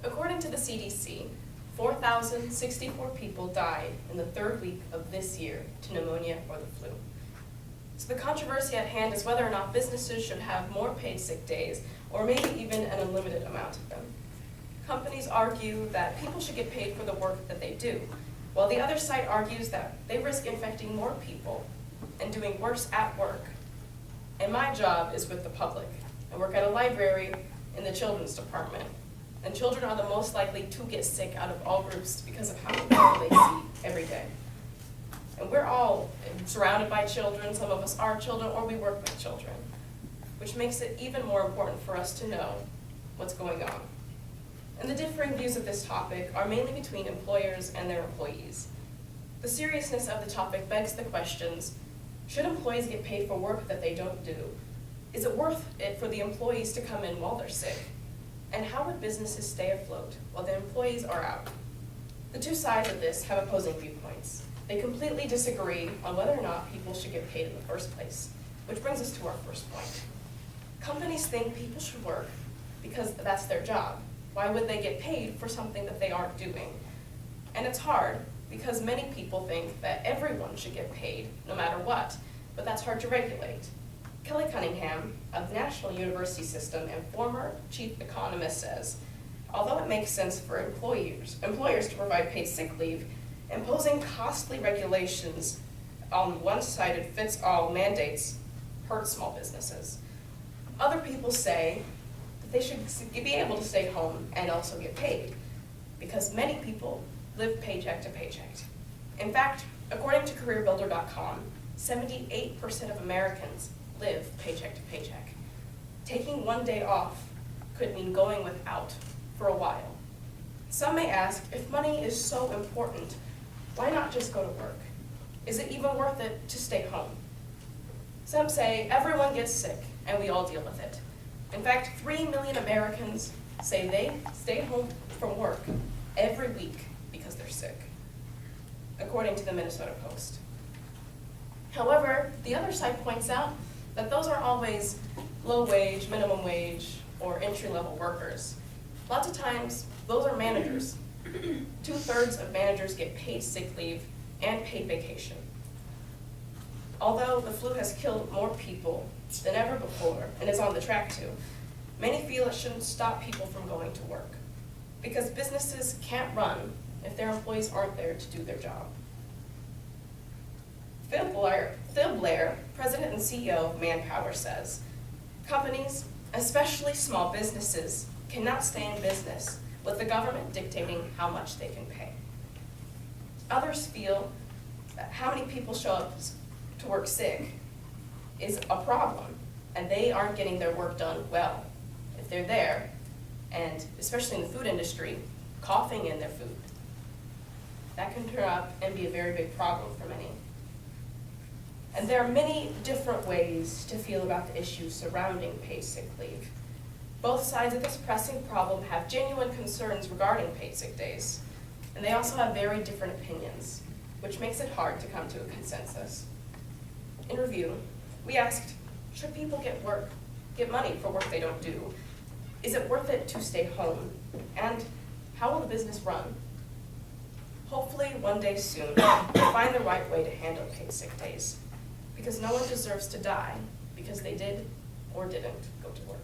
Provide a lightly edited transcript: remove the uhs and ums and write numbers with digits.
According to the CDC, 4,064 people died in the third week of this year to pneumonia or the flu. So the controversy at hand is whether or not businesses should have more paid sick days, or maybe even an unlimited amount of them. Companies argue that people should get paid for the work that they do, while the other side argues that they risk infecting more people and doing worse at work. And my job is with the public. I work at a library in the children's department. And children are the most likely to get sick out of all groups because of how many they see every day. And we're all surrounded by children. Some of us are children, or we work with children, which makes it even more important for us to know what's going on. And the differing views of this topic are mainly between employers and their employees. The seriousness of the topic begs the questions: should employees get paid for work that they don't do? Is it worth it for the employees to come in while they're sick? And how would businesses stay afloat while the employees are out? The two sides of this have opposing viewpoints. They completely disagree on whether or not people should get paid in the first place, which brings us to our first point. Companies think people should work because that's their job. Why would they get paid for something that they aren't doing? And it's hard because many people think that everyone should get paid no matter what, but that's hard to regulate. Kelly Cunningham of the National University System and former chief economist says, although it makes sense for employers to provide paid sick leave, imposing costly regulations on one-sided fits-all mandates hurt small businesses. Other people say that they should be able to stay home and also get paid, because many people live paycheck to paycheck. In fact, according to CareerBuilder.com, 78% of Americans live paycheck to paycheck. Taking one day off could mean going without for a while. Some may ask, if money is so important, why not just go to work? Is it even worth it to stay home? Some say everyone gets sick and we all deal with it. In fact, 3 million Americans say they stay home from work every week because they're sick, according to the Minnesota Post. However, the other side points out that those are always low-wage, minimum wage, or entry-level workers. Lots of times, those are managers. 2/3 of managers get paid sick leave and paid vacation. Although the flu has killed more people than ever before, and is on the track to, many feel it shouldn't stop people from going to work, because businesses can't run if their employees aren't there to do their job. Phil Blair, president and CEO of Manpower, says, companies, especially small businesses, cannot stay in business with the government dictating how much they can pay. Others feel that how many people show up to work sick is a problem, and they aren't getting their work done well if they're there, and especially in the food industry, coughing in their food. That can turn up and be a very big problem for many. And there are many different ways to feel about the issues surrounding paid sick leave. Both sides of this pressing problem have genuine concerns regarding paid sick days, and they also have very different opinions, which makes it hard to come to a consensus. In review, we asked, should people get money for work they don't do? Is it worth it to stay home? And how will the business run? Hopefully, one day soon, we'll find the right way to handle paid sick days, because no one deserves to die because they did or didn't go to work.